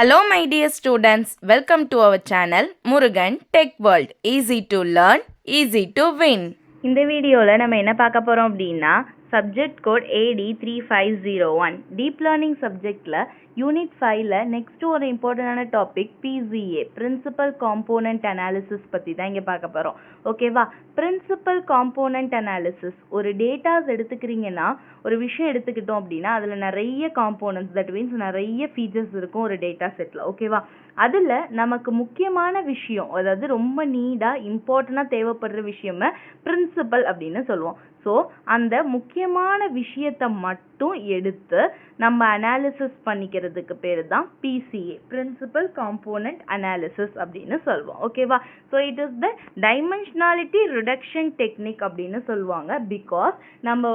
Hello my dear students, welcome to our channel Murugan Tech World. Easy to learn, easy to win. இந்த வீடியோவில் நம்ம என்ன பார்க்க போகிறோம் அப்படின்னா subject code AD3501 deep learning சப்ஜெக்டில் யூனிட் 5ல நெக்ஸ்ட் ஒரு இம்பார்ட்டண்டான topic PCA principal component analysis பற்றி தான் இங்கே பார்க்க போகிறோம். ஓகேவா? பிரின்சிபல் காம்போனன்ட் அனாலிசிஸ் ஒரு டேட்டாஸ் எடுத்துக்கிறீங்கன்னா ஒரு விஷயம் எடுத்துக்கிட்டோம் அப்படின்னா அதில் நிறைய காம்போனன்ட்ஸ் தட் மீன்ஸ் நிறைய ஃபீச்சர்ஸ் இருக்கும் ஒரு டேட்டா செட்டில். ஓகேவா? அதில் நமக்கு முக்கியமான விஷயம் அதாவது ரொம்ப நீடாக இம்பார்ட்டண்ட்டாக தேவைப்படுற விஷயமே பிரின்சிபல் அப்படின்னு சொல்லுவோம். ஸோ அந்த முக்கியமான விஷயத்தை மட்டும் எடுத்து நம்ம அனாலிசிஸ் பண்ணிக்கிறதுக்கு பேர் தான் PCA பிரின்சிபல் காம்போனன்ட் அனாலிசிஸ் அப்படின்னு சொல்லுவோம். ஓகேவா? So it is the dimensionality reduction technique அப்படின்னு சொல்லுவாங்க. பிகாஸ் நம்ம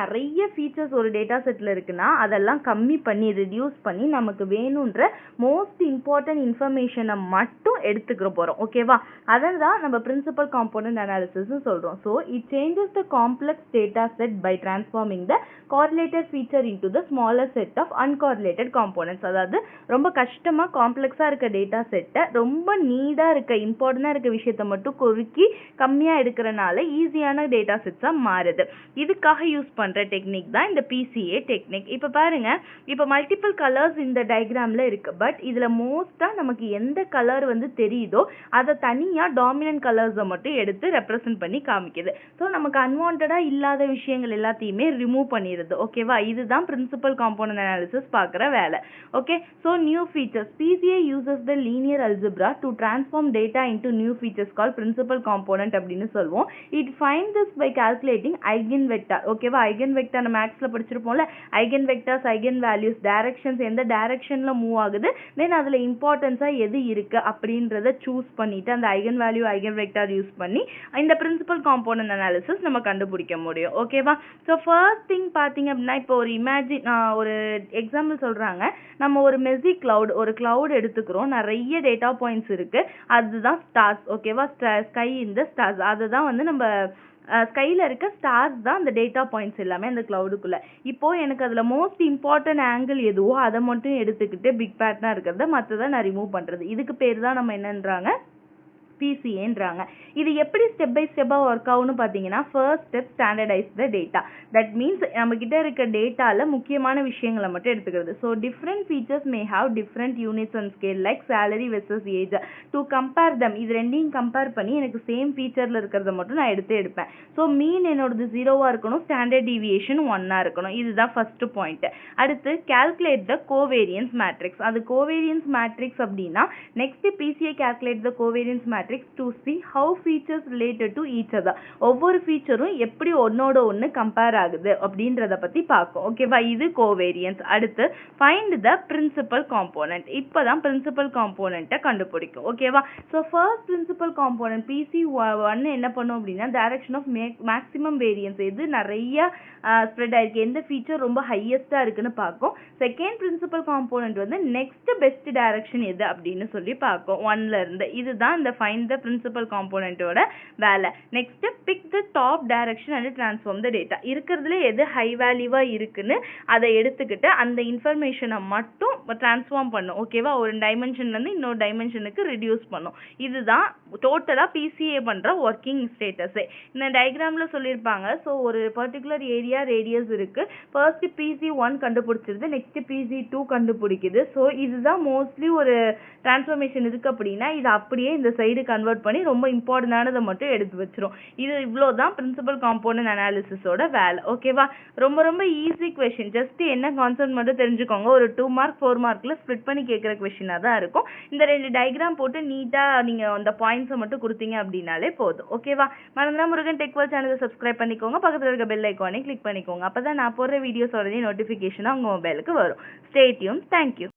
நிறைய ஃபீச்சர்ஸ் ஒரு டேட்டா செட்டில் இருக்குன்னா அதெல்லாம் கம்மி பண்ணி ரிடியூஸ் பண்ணி நமக்கு வேணுன்ற மோஸ்ட் இம்பார்ட்டன்ட் இன்ஃபர்மேஷனை மட்டும் எடுத்துக்கிற போகிறோம். ஓகேவா? அதை தான் நம்ம பிரின்சிபல் காம்போனன்ட் அனாலிசிஸ்னு சொல்கிறோம். So it changes the complex data set by transforming the correlated feature into the smaller set of uncorrelated components. அதாவது ரொம்ப கஷ்டமாக காம்ப்ளெக்ஸாக இருக்க டேட்டா செட்டை ரொம்ப நீடாக இருக்க இம்பார்ட்டண்டாக இருக்க விஷயத்தை மட்டும் குறுக்கி கம்மியாக எடுக்கிறனால ஈஸியான டேட்டா செட்ஸாக மாறுது. இதுக்காக யூஸ் பண்ணுற டெக்னிக் தான் இந்த PCA டெக்னிக். இப்போ பாருங்க, இப்போ மல்டிபிள் கலர்ஸ் இந்த டயக்ராமில் இருக்குது. பட் இதில் மோஸ்ட்டாக நமக்கு எந்த கலர் தெரியுதோ அதை தனியாக டாமினன்ட் கலர்ஸை மட்டும் எடுத்து ரெப்ரசன்ட் பண்ணி காமிக்குது. ஸோ நமக்கு அன்வான்டாக இல்லாத விஷயங்கள் எல்லாத்தையுமே ரிமூவ் பண்ணிடுது. ஓகேவா? இதுதான் பிரின்சிபல் காம்போனன்ட் அனாலிசிஸ் பார்க்குற வேலை. Okay, so new features. PCA uses the linear algebra to transform data into new features called principal component அப்படின்னு சொல்லுவோம். It finds this by calculating eigenvector. ஓகேவா? eigenvector நம்ம மேக்ஸில் படிச்சிருப்போம்ல, eigenvectors, eigenvalues, directions எந்த டைரக்ஷனில் move ஆகுது, தென் அதில் இம்பார்ட்டன்ஸாக எது இருக்குது அப்படின்றத சூஸ் பண்ணிவிட்டு அந்த eigenvalue, eigenvector யூஸ் பண்ணி இந்த பிரின்சிபல் காம்போனன்ட் அனாலிசிஸ் நம்ம கண்டுபிடிக்க முடியும். ஓகேவா? ஸோ ஃபர்ஸ்ட் திங் பார்த்தீங்க அப்படின்னா இப்போ ஒரு எக்ஸாம்பிள் சொல்கிறாங்க. நம்ம ஒரு மெஸ்ஸி கிளவுட் ஒரு கிளவுட் எடுத்துக்கிறோம். நிறைய டேட்டா பாயிண்ட்ஸ் இருக்குது. அதுதான் ஸ்டார்ஸ். ஓகேவா? ஸ்கை இந்த ஸ்டார்ஸ் அதுதான் நம்ம ஸ்கையில் இருக்க ஸ்டார்ஸ் தான் அந்த டேட்டா பாயிண்ட்ஸ் எல்லாமே அந்த கிளவுடுக்குள்ளே. இப்போது எனக்கு அதில் மோஸ்ட் இம்பார்ட்டன்ட் ஆங்கிள் எதுவோ அதை மட்டும் எடுத்துக்கிட்டு பிக் பேட்டர்னாக இருக்கிறத மற்றதை நான் ரிமூவ் பண்ணுறது. இதுக்கு பேர் தான் நம்ம என்னன்றாங்க PCAன்றாங்க. இது எப்படி ஸ்டெப் பை ஸ்டெப்பாக ஒர்க் ஆகும்னு பார்த்தீங்கன்னா, first step standardise the data. That means நம்மக்கிட்ட இருக்க டேட்டாவில் முக்கியமான விஷயங்களை மட்டும் எடுத்துக்கிறது. So different features may have different units and scale like salary versus age. To compare them இது ரெண்டையும் கம்பேர் பண்ணி எனக்கு சேம் ஃபீச்சரில் இருக்கிறத மட்டும் நான் எடுப்பேன். ஸோ மீன் என்னோடது 0வாக இருக்கணும், ஸ்டாண்டர்ட் டீவியேஷன் 1ஆக இருக்கணும். இதுதான் ஃபர்ஸ்ட் பாயிண்ட். அடுத்து கால்குலேட் த கோவேரியன்ஸ் மேட்ரிக்ஸ். அது கோவேரியன்ஸ் மேட்ரிக்ஸ் அப்படின்னா next PCA calculate the covariance matrix to see how features related to each other. ஒவ்வொரு ஃபீச்சரும் எப்படி ஒன்னோட ஒன்று கம்பேர் ஆகுது அப்படின்றத பற்றி பார்க்கும். ஓகேவா? இது கோவேரியன்ஸ். அடுத்து ஃபைண்ட் த பிரின்சிபல் காம்போனன்ட். இப்போ தான் பிரின்சிபல் காம்போனண்ட்டை கண்டுபிடிக்கும். ஓகேவா? So first principal component PC1 என்ன பண்ணும் அப்படின்னா டைரக்ஷன் ஆஃப் மேக்ஸிமம் வேரியன்ஸ் எது நிறைய ஸ்ப்ரெட் ஆயிருக்கு, எந்த ஃபீச்சர் ரொம்ப ஹையஸ்டாக இருக்குன்னு பார்க்கும். Second principal component next best direction எது அப்படின்னு சொல்லி பார்க்கும் 1ல இருந்து. இதுதான் இந்த ஃபைண்ட் த பிரின்சிபல் காம்போனன்ட்டோட வேலை. Next pick the top direction and transform the data. இருக்கிறதுல எது ஹை வேல்யூவாக இருக்குன்னு அதை எடுத்துக்கிட்டு அந்த இன்ஃபர்மேஷனை மட்டும் டிரான்ஸ்ஃபார்ம் பண்ணும். ஓகேவா? ஒரு டைமென்ஷன்லேருந்து இன்னொரு டைமென்ஷனுக்கு ரிடியூஸ் பண்ணும். இதுதான் டோட்டலாக PCA பண்ணுற ஒர்க்கிங் ஸ்டேட்டஸே. இந்த டயக்ராமில் சொல்லியிருப்பாங்க. ஸோ ஒரு பர்டிகுலர் ஏரியா ரேடியஸ் இருக்குது. ஃபர்ஸ்ட் PC1 கண்டுபிடிச்சிருது, நெக்ஸ்ட் PC2 கண்டுபிடிக்குது. ஸோ இதுதான் மோஸ்ட்லி ஒரு டிரான்ஸ்ஃபர்மேஷன் இருக்குது அப்படின்னா இது அப்படியே இந்த சைடு கன்வெர்ட் பண்ணி ரொம்ப இம்பார்ட்டண்டானதை மட்டும் எடுத்து வச்சிரும். இது இவ்வளோ தான் பிரின்சிபல் காம்போனன்ட் அனாலிசிஸோட வேலை. ஓகேவா? ரொம்ப ரொம்ப ஈஸி கொஷின். ஜஸ்ட் என்ன கான்செப்ட் மட்டும் தெரிஞ்சுக்கோங்க. ஒரு 2 மார்க் 4 மார்க்கில் ஸ்ப்ளிட் பண்ணி கேட்குற கொஷினாக தான் இருக்கும். இந்த 2 டயக்ராம் போட்டு நீட்டாக நீங்கள் அந்த பாயிண்ட்ஸை மட்டும் கொடுத்தீங்க அப்படின்னாலே போதும். ஓகேவா? மறந்துடாம முருகன் டெக் வேர்ல்ட் சேனலை சப்ஸ்கிரைப் பண்ணிக்கோங்க. பக்கத்தில் இருக்க பெல் ஐக்கானை கிளிக் பண்ணிக்கோங்க. அப்போ தான் நான் போடுற வீடியோஸோட நோட்டிஃபிகேஷனாக உங்கள் மொபைலுக்கு வரும். Stay tune. தேங்க்யூ.